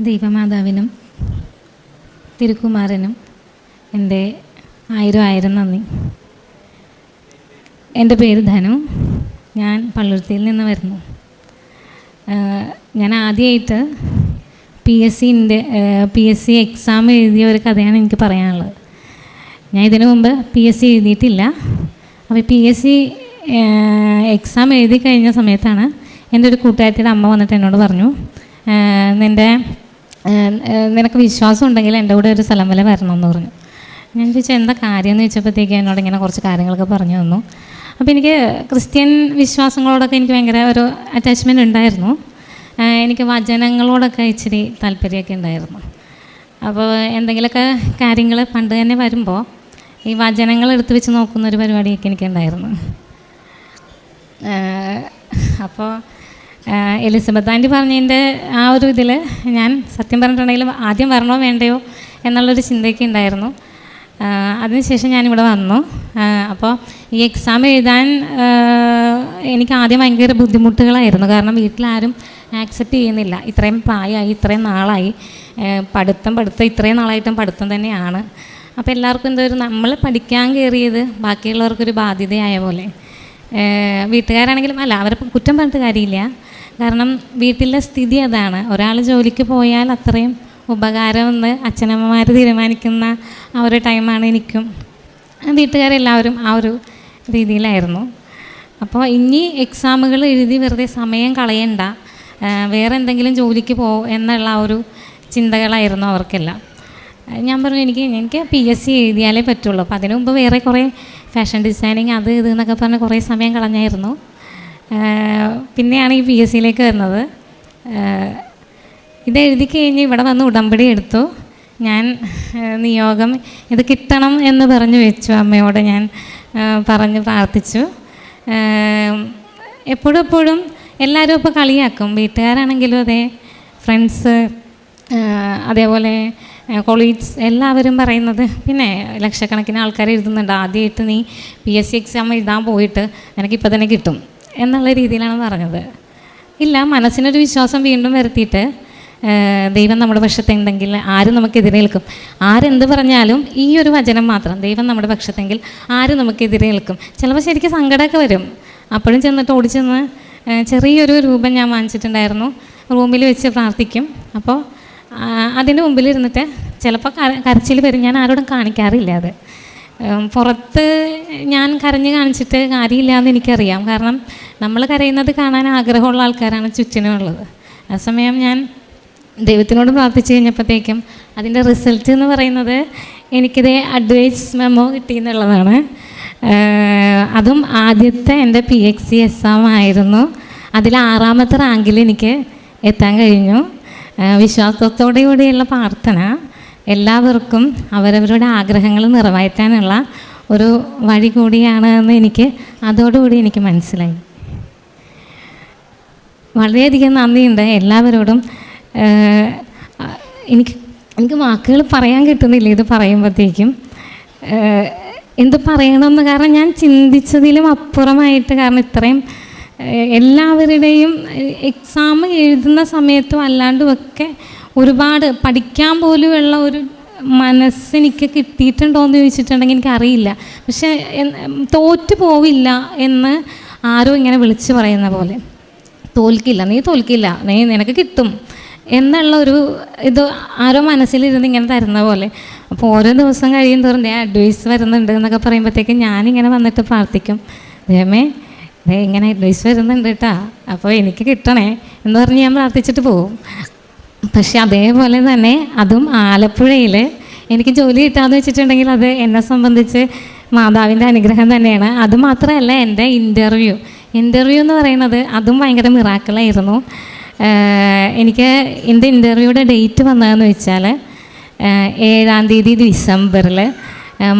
ദൈവമാതാവിനും തിരുക്കുമാരനും എൻ്റെ ആയിരം നന്ദി. എൻ്റെ പേര് ധനു. ഞാൻ പള്ളുരുത്തിയിൽ നിന്ന് വരുന്നു. ഞാൻ ആദ്യമായിട്ട് പി എസ് സി എക്സാം എഴുതിയ ഒരു കഥയാണ് എനിക്ക് പറയാനുള്ളത്. ഞാൻ ഇതിനു മുമ്പ് PSC എഴുതിയിട്ടില്ല. അപ്പോൾ PSC എക്സാം എഴുതി കഴിഞ്ഞ സമയത്താണ് എൻ്റെ ഒരു കൂട്ടുകാരിയുടെ അമ്മ വന്നിട്ട് എന്നോട് പറഞ്ഞു, നിനക്ക് വിശ്വാസം ഉണ്ടെങ്കിൽ എൻ്റെ കൂടെ ഒരു സ്ഥലം വരെ വരണമെന്ന് പറഞ്ഞു. ഞാൻ ചോദിച്ചാൽ എന്താ കാര്യം എന്ന് ചോദിച്ചപ്പോഴത്തേക്ക് എന്നോട് ഇങ്ങനെ കുറച്ച് കാര്യങ്ങളൊക്കെ പറഞ്ഞു തന്നു. അപ്പോൾ എനിക്ക് ക്രിസ്ത്യൻ വിശ്വാസങ്ങളോടൊക്കെ എനിക്ക് ഭയങ്കര ഒരു അറ്റാച്ച്മെൻറ്റ് ഉണ്ടായിരുന്നു. എനിക്ക് വചനങ്ങളോടൊക്കെ ഇച്ചിരി താല്പര്യമൊക്കെ ഉണ്ടായിരുന്നു. അപ്പോൾ എന്തെങ്കിലുമൊക്കെ കാര്യങ്ങൾ പണ്ട് തന്നെ വരുമ്പോൾ ഈ വചനങ്ങൾ എടുത്തു വെച്ച് നോക്കുന്നൊരു പരിപാടിയൊക്കെ എനിക്കുണ്ടായിരുന്നു. അപ്പോൾ എലിസബത്ത് ആൻറ്റി പറഞ്ഞതിൻ്റെ ആ ഒരു ഇതിൽ ഞാൻ സത്യം പറഞ്ഞിട്ടുണ്ടെങ്കിൽ ആദ്യം വരണോ വേണ്ടയോ എന്നുള്ളൊരു ചിന്തയൊക്കെ ഉണ്ടായിരുന്നു. അതിനുശേഷം ഞാനിവിടെ വന്നു. അപ്പോൾ ഈ എക്സാം എഴുതാൻ എനിക്ക് ആദ്യം ഭയങ്കര ബുദ്ധിമുട്ടുകളായിരുന്നു. കാരണം വീട്ടിലാരും ആക്സെപ്റ്റ് ചെയ്യുന്നില്ല. ഇത്രയും പ്രായമായി, ഇത്രയും നാളായി, പഠിത്തം ഇത്രയും നാളായിട്ടും പഠിത്തം തന്നെയാണ്. അപ്പോൾ എല്ലാവർക്കും എന്തോ ഒരു നമ്മൾ പഠിക്കാൻ കയറിയത് ബാക്കിയുള്ളവർക്കൊരു ബാധ്യതയായ പോലെ. വീട്ടുകാരാണെങ്കിലും അല്ല, അവരെ കുറ്റം പറഞ്ഞിട്ട് കാര്യമില്ല. കാരണം വീട്ടിലെ സ്ഥിതി അതാണ്. ഒരാൾ ജോലിക്ക് പോയാൽ അത്രയും ഉപകാരമെന്ന് അച്ഛനമ്മമാർ തീരുമാനിക്കുന്ന ആ ഒരു ടൈമാണ് എനിക്കും. വീട്ടുകാരെല്ലാവരും ആ ഒരു രീതിയിലായിരുന്നു. അപ്പോൾ ഇനി എക്സാമുകൾ എഴുതി വെറുതെ സമയം കളയണ്ട, വേറെ എന്തെങ്കിലും ജോലിക്ക് എന്നുള്ള ആ ഒരു ചിന്തകളായിരുന്നു അവർക്കെല്ലാം. ഞാൻ പറഞ്ഞു എനിക്ക് PSC എഴുതിയാലേ പറ്റുള്ളൂ. അപ്പോൾ അതിനു മുമ്പ് വേറെ കുറേ ഫാഷൻ ഡിസൈനിങ് അത് ഇത് എന്നൊക്കെ പറഞ്ഞ് കുറേ സമയം കളഞ്ഞായിരുന്നു. പിന്നെയാണ് ഈ PSCയിലേക്ക് വരുന്നത്. ഇത് എഴുതി കഴിഞ്ഞ് ഇവിടെ വന്ന് ഉടമ്പടി എടുത്തു. ഞാൻ നിയോഗം ഇത് കിട്ടണം എന്ന് പറഞ്ഞു വെച്ചു. അമ്മയോട് ഞാൻ പറഞ്ഞ് പ്രാർത്ഥിച്ചു. എപ്പോഴും എല്ലാവരും ഇപ്പോൾ കളിയാക്കും. വീട്ടുകാരാണെങ്കിലും അതെ, ഫ്രണ്ട്സ്, അതേപോലെ കൊളീഗ്സ് എല്ലാവരും പറയുന്നത്, പിന്നെ ലക്ഷക്കണക്കിന് ആൾക്കാർ എഴുതുന്നുണ്ട്, ആദ്യമായിട്ട് നീ PSC എക്സാം എഴുതാൻ പോയിട്ട് നിനക്കിപ്പോൾ തന്നെ കിട്ടും എന്നുള്ള രീതിയിലാണ് പറഞ്ഞത്. ഇല്ല, മനസ്സിനൊരു വിശ്വാസം വീണ്ടും വരുത്തിയിട്ട് ദൈവം നമ്മുടെ പക്ഷത്തുണ്ടെങ്കിൽ ആരും നമുക്കെതിരെ നിൽക്കും. ആരെന്ത് പറഞ്ഞാലും ഈ ഒരു വചനം മാത്രം, ദൈവം നമ്മുടെ പക്ഷത്തെങ്കിൽ ആരും നമുക്കെതിരെ നിൽക്കും. ചിലപ്പോൾ ശരിക്കും സങ്കടമൊക്കെ വരും. അപ്പോഴും ചെന്നിട്ട് ഓടിച്ചെന്ന് ചെറിയൊരു രൂപം ഞാൻ വാങ്ങിച്ചിട്ടുണ്ടായിരുന്നു. റൂമിൽ വെച്ച് പ്രാർത്ഥിക്കും. അപ്പോൾ അതിൻ്റെ മുമ്പിലിരുന്നിട്ട് ചിലപ്പോൾ കരച്ചിൽ വരും. ഞാൻ ആരോടും കാണിക്കാറില്ല അത്. പുറത്ത് ഞാൻ കരഞ്ഞ് കാണിച്ചിട്ട് കാര്യമില്ല എന്ന് എനിക്കറിയാം. കാരണം നമ്മൾ കരയുന്നത് കാണാൻ ആഗ്രഹമുള്ള ആൾക്കാരാണ് ചുറ്റിനുമുള്ളത്. ആ സമയം ഞാൻ ദൈവത്തിനോട് പ്രാർത്ഥിച്ച് കഴിഞ്ഞപ്പോഴത്തേക്കും അതിൻ്റെ റിസൾട്ട് എന്ന് പറയുന്നത് എനിക്കിത് അഡ്വൈസ് മെമ്മോ കിട്ടിയെന്നുള്ളതാണ്. അതും ആദ്യത്തെ എൻ്റെ PSC എക്സാം ആയിരുന്നു. അതിൽ 6ാമത്തെ റാങ്കിൽ എനിക്ക് എത്താൻ കഴിഞ്ഞു. വിശ്വാസത്തോടു കൂടിയുള്ള പ്രാർത്ഥന എല്ലാവർക്കും അവരവരുടെ ആഗ്രഹങ്ങൾ നിറവേറ്റാനുള്ള ഒരു വഴി കൂടിയാണ് എന്ന് എനിക്ക് അതോടുകൂടി എനിക്ക് മനസ്സിലായി. വളരെയധികം നന്ദിയുണ്ട് എല്ലാവരോടും. എനിക്ക് വാക്കുകൾ പറയാൻ കിട്ടുന്നില്ല ഇത് പറയുമ്പോഴത്തേക്കും. എന്ത് പറയണമെന്ന്, കാരണം ഞാൻ ചിന്തിച്ചതിലും അപ്പുറമായിട്ട്, കാരണം ഇത്രയും എല്ലാവരുടെയും എക്സാം എഴുതുന്ന സമയത്തും അല്ലാണ്ടുമൊക്കെ ഒരുപാട് പഠിക്കാൻ പോലുമുള്ള ഒരു മനസ്സെനിക്ക് കിട്ടിയിട്ടുണ്ടോയെന്ന് ചോദിച്ചിട്ടുണ്ടെങ്കിൽ എനിക്കറിയില്ല. പക്ഷേ തോറ്റു പോവില്ല എന്ന് ആരോ ഇങ്ങനെ വിളിച്ച് പറയുന്ന പോലെ, നീ തോൽക്കില്ല, നിനക്ക് കിട്ടും എന്നുള്ള ഒരു ഇത് ആരോ മനസ്സിലിരുന്ന് ഇങ്ങനെ തരുന്ന പോലെ. അപ്പോൾ ഓരോ ദിവസം കഴിയും തോറും അഡ്വൈസ് വരുന്നുണ്ട് എന്നൊക്കെ പറയുമ്പോഴത്തേക്കും ഞാനിങ്ങനെ വന്നിട്ട് പ്രാർത്ഥിക്കും, ദൈവമേ ഇങ്ങനെ അഡ്വൈസ് വരുന്നുണ്ട് കേട്ടോ, അപ്പോൾ എനിക്ക് കിട്ടണേ എന്ന് പറഞ്ഞ് ഞാൻ പ്രാർത്ഥിച്ചിട്ട് പോകും. പക്ഷെ അതേപോലെ തന്നെ അതും ആലപ്പുഴയിൽ എനിക്ക് ജോലി കിട്ടാമെന്ന് വെച്ചിട്ടുണ്ടെങ്കിൽ അത് എന്നെ സംബന്ധിച്ച് മാതാവിൻ്റെ അനുഗ്രഹം തന്നെയാണ്. അതുമാത്രമല്ല, എൻ്റെ ഇൻ്റർവ്യൂ എന്ന് പറയുന്നത് അതും ഭയങ്കര മിറാക്കിളായിരുന്നു. എനിക്ക് എൻ്റെ ഇൻ്റർവ്യൂയുടെ ഡേറ്റ് വന്നതെന്ന് വെച്ചാൽ 7-ാം തീയതി ഡിസംബറിൽ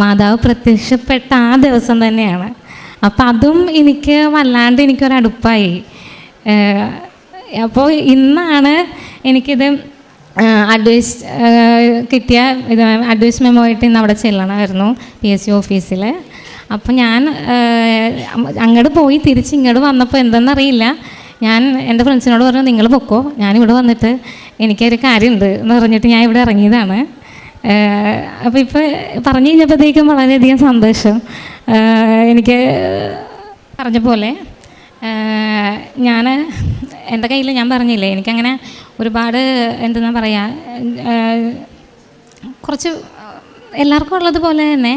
മാതാവ് പ്രത്യക്ഷപ്പെട്ട ആ ദിവസം തന്നെയാണ്. അപ്പോൾ അതും എനിക്ക് വല്ലാണ്ട് എനിക്കൊരടുപ്പായി. അപ്പോൾ ഇന്നാണ് എനിക്കിത് അഡ്വൈസ് കിട്ടിയ അഡ്വൈസ് മെമ്മോ ആയിട്ട് ഇന്ന് അവിടെ ചെല്ലണമായിരുന്നു PSC ഓഫീസിൽ. അപ്പോൾ ഞാൻ അങ്ങോട്ട് പോയി തിരിച്ച് ഇങ്ങോട്ട് വന്നപ്പോൾ എന്തെന്നറിയില്ല, ഞാൻ എൻ്റെ ഫ്രണ്ട്സിനോട് പറഞ്ഞു, നിങ്ങൾ പൊക്കോ, ഞാനിവിടെ വന്നിട്ട് എനിക്കൊരു കാര്യമുണ്ട് എന്ന് പറഞ്ഞിട്ട് ഞാൻ ഇവിടെ ഇറങ്ങിയതാണ്. അപ്പോൾ ഇപ്പോൾ പറഞ്ഞു കഴിഞ്ഞപ്പോഴത്തേക്കും വളരെയധികം സന്തോഷം. എനിക്ക് പറഞ്ഞ പോലെ ഞാൻ എൻ്റെ കയ്യിൽ ഞാൻ പറഞ്ഞില്ലേ, എനിക്കങ്ങനെ ഒരുപാട് എന്തെന്നാ പറയുക, കുറച്ച് എല്ലാവർക്കും ഉള്ളതുപോലെ തന്നെ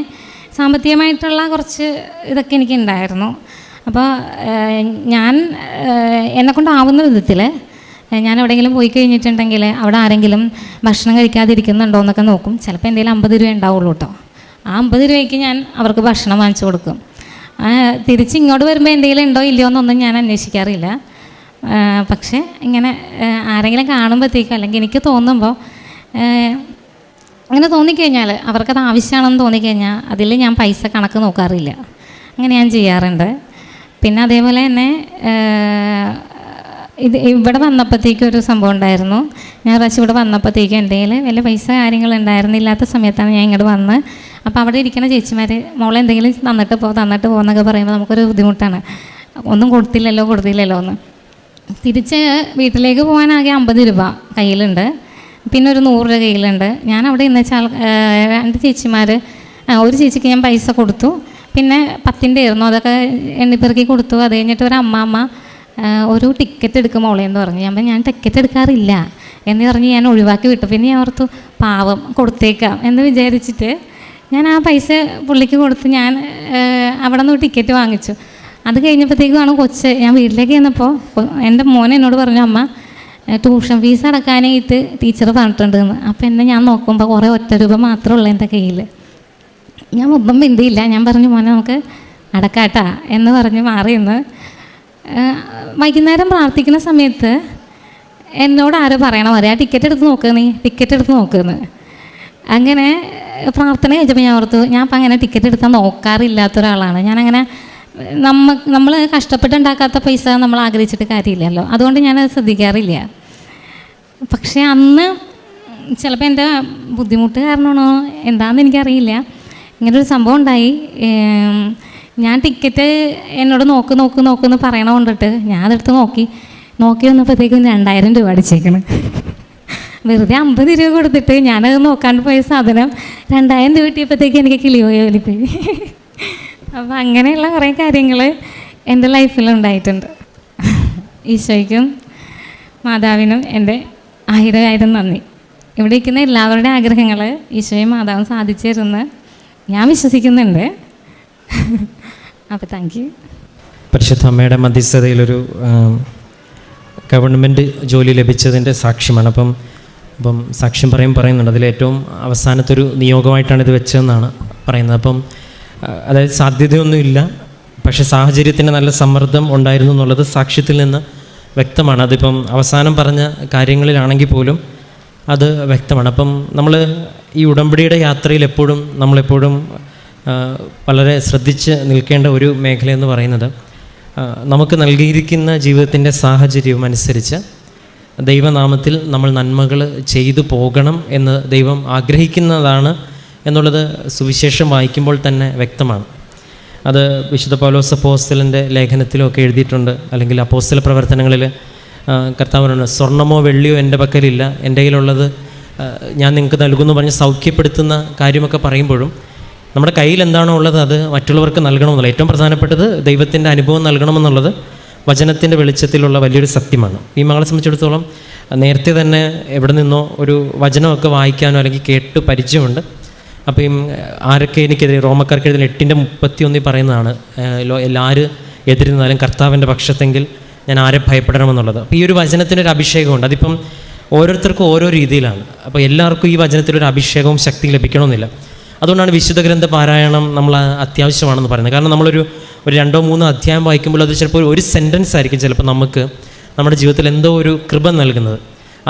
സാമ്പത്തികമായിട്ടുള്ള കുറച്ച് ഇതൊക്കെ എനിക്കുണ്ടായിരുന്നു. അപ്പോൾ ഞാൻ എന്നെക്കൊണ്ടാവുന്ന വിധത്തിൽ ഞാൻ എവിടെയെങ്കിലും പോയി കഴിഞ്ഞിട്ടുണ്ടെങ്കിൽ അവിടെ ആരെങ്കിലും ഭക്ഷണം കഴിക്കാതിരിക്കുന്നുണ്ടോ എന്നൊക്കെ നോക്കും. ചിലപ്പോൾ എന്തെങ്കിലും 50 രൂപ ഉണ്ടാവുള്ളൂ കേട്ടോ. ആ 50 രൂപയ്ക്ക് ഞാൻ അവർക്ക് ഭക്ഷണം വാങ്ങിച്ചു കൊടുക്കും. തിരിച്ച് ഇങ്ങോട്ട് വരുമ്പോൾ എന്തെങ്കിലും ഉണ്ടോ ഇല്ലയോ എന്നൊന്നും ഞാൻ അന്വേഷിക്കാറില്ല. പക്ഷേ ഇങ്ങനെ ആരെങ്കിലും കാണുമ്പോഴത്തേക്കും അല്ലെങ്കിൽ എനിക്ക് തോന്നുമ്പോൾ അങ്ങനെ തോന്നിക്കഴിഞ്ഞാൽ, അവർക്കത് ആവശ്യമാണെന്ന് തോന്നിക്കഴിഞ്ഞാൽ അതിൽ ഞാൻ പൈസ കണക്ക് നോക്കാറില്ല. അങ്ങനെ ഞാൻ ചെയ്യാറുണ്ട്. പിന്നെ അതേപോലെ തന്നെ ഇവിടെ വന്നപ്പോഴത്തേക്കും ഒരു സംഭവം ഉണ്ടായിരുന്നു. ഞാൻ പ്രാവശ്യം ഇവിടെ വന്നപ്പോഴത്തേക്കും എൻ്റെ കയ്യിൽ വലിയ പൈസ കാര്യങ്ങളുണ്ടായിരുന്നില്ലാത്ത സമയത്താണ് ഞാൻ ഇങ്ങോട്ട് വന്ന്. അപ്പോൾ അവിടെ ഇരിക്കുന്ന ചേച്ചിമാർ മോളെ എന്തെങ്കിലും തന്നിട്ട് പോകുന്നൊക്കെ പറയുമ്പോൾ നമുക്കൊരു ബുദ്ധിമുട്ടാണ്. ഒന്നും കൊടുത്തില്ലല്ലോ എന്ന്. തിരിച്ച് വീട്ടിലേക്ക് പോകാനാകെ 50 രൂപ കയ്യിലുണ്ട്, പിന്നെ ഒരു 100 രൂപ കയ്യിലുണ്ട്. ഞാൻ അവിടെ ഇന്ന് വെച്ചാൽ 2 ചേച്ചിമാർ, ഒരു ചേച്ചിക്ക് ഞാൻ പൈസ കൊടുത്തു, പിന്നെ 10ൻ്റെ ആയിരുന്നു, അതൊക്കെ എണ്ണിപ്പെറുക്കി കൊടുത്തു. അത് കഴിഞ്ഞിട്ട് ഒരു അമ്മാമ്മ ഒരു ടിക്കറ്റ് എടുക്കും മോളെ എന്ന് പറഞ്ഞു. ഞാൻ ടിക്കറ്റ് എടുക്കാറില്ല എന്ന് പറഞ്ഞ് ഞാൻ ഒഴിവാക്കി വിട്ടു. പിന്നെ ഞാൻ ഓർത്തു പാവം കൊടുത്തേക്കാം എന്ന് വിചാരിച്ചിട്ട് ഞാൻ ആ പൈസ പുള്ളിക്ക് കൊടുത്ത് ഞാൻ അവിടെ നിന്ന് ടിക്കറ്റ് വാങ്ങിച്ചു. അത് കഴിഞ്ഞപ്പോഴത്തേക്കുമാണ് ഞാൻ വീട്ടിലേക്ക് ചെന്നപ്പോൾ എൻ്റെ മോൻ എന്നോട് പറഞ്ഞു, അമ്മ ട്യൂഷൻ ഫീസ് അടക്കാനായിട്ട് ടീച്ചർ പറഞ്ഞിട്ടുണ്ടെന്ന്. അപ്പോൾ എന്നെ ഞാൻ നോക്കുമ്പോൾ കുറേ 1 രൂപ മാത്രമേ ഉള്ളൂ എൻ്റെ കയ്യിൽ. ഞാൻ ഒന്നും മിണ്ടിയില്ല. ഞാൻ പറഞ്ഞു, മോനെ നമുക്ക് അടക്കാട്ടാ എന്ന് പറഞ്ഞ് മാറിയെന്ന്. വൈകുന്നേരം പ്രാർത്ഥിക്കുന്ന സമയത്ത് എന്നോട് ആരോ പറയണം, ടിക്കറ്റ് എടുത്ത് നോക്കുമെന്ന്. അങ്ങനെ പ്രാർത്ഥന കഴിച്ചപ്പോൾ ഞാൻ ഓർത്തു, ഞാൻ അപ്പം അങ്ങനെ ടിക്കറ്റ് എടുത്താൽ നോക്കാറില്ലാത്ത ഒരാളാണ്. ഞാനങ്ങനെ നമ്മൾ കഷ്ടപ്പെട്ടുണ്ടാക്കാത്ത പൈസ നമ്മൾ ആഗ്രഹിച്ചിട്ട് കാര്യമില്ലല്ലോ, അതുകൊണ്ട് ഞാനത് ശ്രദ്ധിക്കാറില്ല. പക്ഷേ അന്ന് ചിലപ്പോൾ എൻ്റെ ബുദ്ധിമുട്ട് കാരണമാണോ എന്താണെന്ന് എനിക്കറിയില്ല, ഇങ്ങനൊരു സംഭവം ഉണ്ടായി. ഞാൻ ടിക്കറ്റ് എന്നോട് നോക്കുമെന്ന് പറയണ കൊണ്ടിട്ട് ഞാൻ അതെടുത്ത് നോക്കി വന്നപ്പോഴത്തേക്കും 2000 രൂപ അടിച്ചേക്കണം. വെറുതെ 50 രൂപ കൊടുത്തിട്ട് ഞാനത് നോക്കാണ്ട് പോയ സാധനം 2000 രൂപ കിട്ടിയപ്പോഴത്തേക്ക് എനിക്ക് കിളി പോയി. അപ്പോൾ അങ്ങനെയുള്ള കുറേ കാര്യങ്ങൾ എൻ്റെ ലൈഫിലുണ്ടായിട്ടുണ്ട്. ഈശോയ്ക്കും മാതാവിനും എൻ്റെ 1000 നന്ദി. ഇവിടെ ഇരിക്കുന്ന എല്ലാവരുടെ ആഗ്രഹങ്ങൾ ഈശോയും മാതാവും സാധിച്ചു തരുമെന്ന് ഞാൻ വിശ്വസിക്കുന്നുണ്ട്. അപ്പോൾ താങ്ക് യു. പരിശുദ്ധ അമ്മയുടെ മധ്യസ്ഥതയിലൊരു ഗവൺമെൻറ് ജോലി ലഭിച്ചതിൻ്റെ സാക്ഷ്യമാണ്. അപ്പം സാക്ഷ്യം പറയുന്നുണ്ട്, അതിലേറ്റവും അവസാനത്തൊരു നിയോഗമായിട്ടാണ് ഇത് വെച്ചതെന്നാണ് പറയുന്നത്. അപ്പം അതായത് സാധ്യതയൊന്നുമില്ല, പക്ഷേ സാഹചര്യത്തിൻ്റെ നല്ല സമ്മർദ്ദം ഉണ്ടായിരുന്നു എന്നുള്ളത് സാക്ഷ്യത്തിൽ നിന്ന് വ്യക്തമാണ്. അതിപ്പം അവസാനം പറഞ്ഞ കാര്യങ്ങളിലാണെങ്കിൽ പോലും അത് വ്യക്തമാണ്. അപ്പം നമ്മൾ ഈ ഉടമ്പടിയുടെ യാത്രയിൽ നമ്മളെപ്പോഴും വളരെ ശ്രദ്ധിച്ച് നിൽക്കേണ്ട ഒരു മേഖലയെന്ന് പറയുന്നത്, നമുക്ക് നൽകിയിരിക്കുന്ന ജീവിതത്തിൻ്റെ സാഹചര്യവും അനുസരിച്ച് ദൈവനാമത്തിൽ നമ്മൾ നന്മകൾ ചെയ്തു പോകണം എന്ന് ദൈവം ആഗ്രഹിക്കുന്നതാണ് എന്നുള്ളത് സുവിശേഷം വായിക്കുമ്പോൾ തന്നെ വ്യക്തമാണ്. അത് വിശുദ്ധ പൗലോസ് അപ്പോസ്തലൻ്റെ ലേഖനത്തിലൊക്കെ എഴുതിയിട്ടുണ്ട്. അല്ലെങ്കിൽ അപ്പോസ്തല പ്രവർത്തനങ്ങളിൽ കർത്താവിനാണ്, സ്വർണ്ണമോ വെള്ളിയോ എൻ്റെ പക്കലില്ല, എൻ്റെ കയ്യിലുള്ളത് ഞാൻ നിങ്ങൾക്ക് നൽകുമെന്ന് പറഞ്ഞ് സൗഖ്യപ്പെടുത്തുന്ന കാര്യമൊക്കെ പറയുമ്പോഴും നമ്മുടെ കയ്യിൽ എന്താണോ ഉള്ളത് അത് മറ്റുള്ളവർക്ക് നൽകണമെന്നുള്ള, ഏറ്റവും പ്രധാനപ്പെട്ടത് ദൈവത്തിൻ്റെ അനുഭവം നൽകണമെന്നുള്ളത് വചനത്തിൻ്റെ വെളിച്ചത്തിലുള്ള വലിയൊരു സത്യമാണ്. ഈ മകളെ സംബന്ധിച്ചിടത്തോളം നേരത്തെ തന്നെ എവിടെ നിന്നോ ഒരു വചനമൊക്കെ വായിക്കാനോ അല്ലെങ്കിൽ കേട്ട് പരിചയമുണ്ട്. അപ്പോൾ ഈ ആരൊക്കെ എനിക്കെതിരെ, റോമക്കാർക്ക് എഴുതിയ 8:31 പറയുന്നതാണ്, എല്ലാവരും എതിരുന്നാലും കർത്താവിൻ്റെ പക്ഷത്തെങ്കിൽ ഞാൻ ആരെ ഭയപ്പെടണമെന്നുള്ളത്. അപ്പോൾ ഈ ഒരു വചനത്തിനൊരു അഭിഷേകമുണ്ട്. അതിപ്പം ഓരോരുത്തർക്കും ഓരോ രീതിയിലാണ്. അപ്പോൾ എല്ലാവർക്കും ഈ വചനത്തിലൊരു അഭിഷേകവും ശക്തി ലഭിക്കണമെന്നില്ല. അതുകൊണ്ടാണ് വിശുദ്ധ ഗ്രന്ഥ പാരായണം നമ്മൾ അത്യാവശ്യമാണെന്ന് പറയുന്നത്. കാരണം നമ്മളൊരു 2-3 അധ്യായം വായിക്കുമ്പോൾ അത് ചിലപ്പോൾ ഒരു സെൻറ്റൻസ് ആയിരിക്കും ചിലപ്പോൾ നമുക്ക് നമ്മുടെ ജീവിതത്തിൽ എന്തോ ഒരു കൃപ നൽകുന്നത്.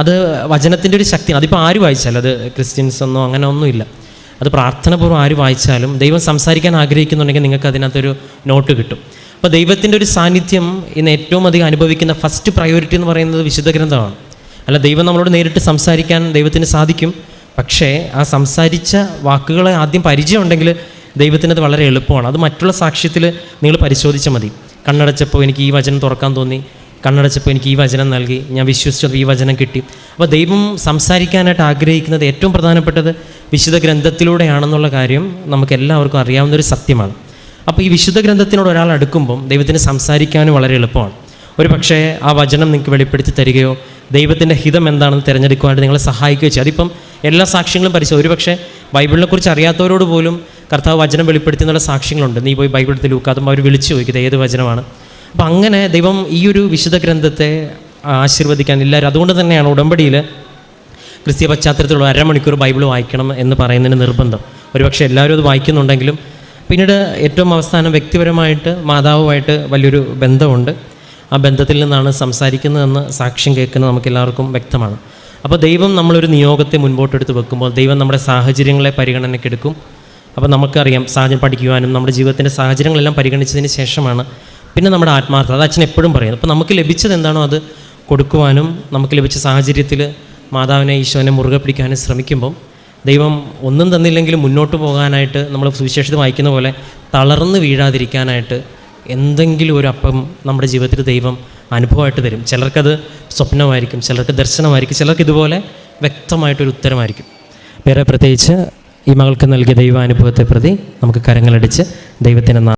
അത് വചനത്തിൻ്റെ ഒരു ശക്തിയാണ്. അതിപ്പോൾ ആര് വായിച്ചാലും, അത് ക്രിസ്ത്യൻസ് ഒന്നോ അങ്ങനെ ഒന്നുമില്ല, അത് പ്രാർത്ഥനാപൂർവ്വം ആര് വായിച്ചാലും ദൈവം സംസാരിക്കാൻ ആഗ്രഹിക്കുന്നുണ്ടെങ്കിൽ നിങ്ങൾക്ക് അതിനകത്തൊരു നോട്ട് കിട്ടും. അപ്പോൾ ദൈവത്തിൻ്റെ ഒരു സാന്നിധ്യം ഇന്ന് ഏറ്റവും അധികം അനുഭവിക്കുന്ന ഫസ്റ്റ് പ്രയോറിറ്റി എന്ന് പറയുന്നത് വിശുദ്ധ ഗ്രന്ഥമാണ്. അല്ല, ദൈവം നമ്മളോട് നേരിട്ട് സംസാരിക്കാൻ ദൈവത്തിന് സാധിക്കും. പക്ഷേ ആ സംസാരിച്ച വാക്കുകളെ ആദ്യം പരിചയമുണ്ടെങ്കിൽ ദൈവത്തിനത് വളരെ എളുപ്പമാണ്. അത് മറ്റുള്ള സാക്ഷ്യത്തിൽ നിങ്ങൾ പരിശോധിച്ചാൽ മതി. കണ്ണടച്ചപ്പോൾ എനിക്ക് ഈ വചനം തുറക്കാൻ തോന്നി, കണ്ണടച്ചപ്പോൾ എനിക്ക് ഈ വചനം നൽകി, ഞാൻ വിശ്വസിച്ചത് ഈ വചനം കിട്ടി. അപ്പോൾ ദൈവം സംസാരിക്കാനായിട്ട് ആഗ്രഹിക്കുന്നത് ഏറ്റവും പ്രധാനപ്പെട്ടത് വിശുദ്ധ ഗ്രന്ഥത്തിലൂടെയാണെന്നുള്ള കാര്യം നമുക്ക് എല്ലാവർക്കും അറിയാവുന്നൊരു സത്യമാണ്. അപ്പോൾ ഈ വിശുദ്ധ ഗ്രന്ഥത്തിനോട് ഒരാൾ അടുക്കുമ്പം ദൈവത്തിന് സംസാരിക്കാനും വളരെ എളുപ്പമാണ്. ഒരു പക്ഷേ ആ വചനം നിങ്ങൾക്ക് വെളിപ്പെടുത്തി തരികയോ ദൈവത്തിൻ്റെ ഹിതം എന്താണെന്ന് തിരഞ്ഞെടുക്കുവാനായിട്ട് നിങ്ങളെ സഹായിക്കുകയോ ചെയ്യും. അതിപ്പം എല്ലാ സാക്ഷ്യങ്ങളും പരിശോധിച്ചു. ഒരു പക്ഷേ ബൈബിളിനെക്കുറിച്ച് അറിയാത്തവരോട് പോലും കർത്താവ് വചനം വെളിപ്പെടുത്തി എന്നുള്ള സാക്ഷ്യങ്ങളുണ്ട്. നീ പോയി ബൈബിൾ എടുത്ത് ലൂക്കാതുമ്പോൾ അവർ വിളിച്ചു ചോദിക്കുന്നത് ഏത് വചനമാണ്. അപ്പം അങ്ങനെ ദൈവം ഈ ഒരു വിശുദ്ധ ഗ്രന്ഥത്തെ ആശീർവദിക്കാൻ എല്ലാവരും, അതുകൊണ്ട് തന്നെയാണ് ഉടമ്പടിയിൽ ക്രിസ്തീയ പശ്ചാത്തലത്തിലുള്ള അരമണിക്കൂർ ബൈബിൾ വായിക്കണം എന്ന് പറയുന്നതിന് നിർബന്ധം. ഒരുപക്ഷെ എല്ലാവരും അത് വായിക്കുന്നുണ്ടെങ്കിലും പിന്നീട് ഏറ്റവും അവസാനം വ്യക്തിപരമായിട്ട് മാതാവുമായിട്ട് വലിയൊരു ബന്ധമുണ്ട്. ആ ബന്ധത്തിൽ നിന്നാണ് സംസാരിക്കുന്നതെന്ന് സാക്ഷ്യം കേൾക്കുന്നത് നമുക്ക് എല്ലാവർക്കും വ്യക്തമാണ്. അപ്പോൾ ദൈവം നമ്മളൊരു നിയോഗത്തെ മുൻപോട്ടെടുത്ത് വെക്കുമ്പോൾ ദൈവം നമ്മുടെ സാഹചര്യങ്ങളെ പരിഗണനയ്ക്കെടുക്കും. അപ്പോൾ നമുക്കറിയാം സാഹചര്യം പഠിക്കുവാനും നമ്മുടെ ജീവിതത്തിൻ്റെ സാഹചര്യങ്ങളെല്ലാം പരിഗണിച്ചതിന് ശേഷമാണ് പിന്നെ നമ്മുടെ ആത്മാർത്ഥത. അത് അച്ഛൻ എപ്പോഴും പറയുന്നത്. അപ്പോൾ നമുക്ക് ലഭിച്ചത് എന്താണോ അത് കൊടുക്കുവാനും നമുക്ക് ലഭിച്ച സാഹചര്യത്തിൽ മാതാവിനെ ഈശോനെ മുറുകെ പിടിക്കാനും ശ്രമിക്കുമ്പം ദൈവം ഒന്നും തന്നില്ലെങ്കിലും മുന്നോട്ട് പോകാനായിട്ട് നമ്മൾ സുവിശേഷത്തിൽ വായിക്കുന്ന പോലെ തളർന്ന് വീഴാതിരിക്കാനായിട്ട് എന്തെങ്കിലും ഒരു അപ്പം നമ്മുടെ ജീവിതത്തിൽ ദൈവം അനുഭവമായിട്ട് തരും. ചിലർക്കത് സ്വപ്നമായിരിക്കും, ചിലർക്ക് ദർശനമായിരിക്കും, ചിലർക്ക് ഇതുപോലെ വ്യക്തമായിട്ടൊരു ഉത്തരമായിരിക്കും. വേറെ പ്രത്യേകിച്ച് ഈ മകൾക്ക് നൽകിയ ദൈവാനുഭവത്തെ പ്രതി നമുക്ക് കരങ്ങളടിച്ച് ദൈവത്തിന്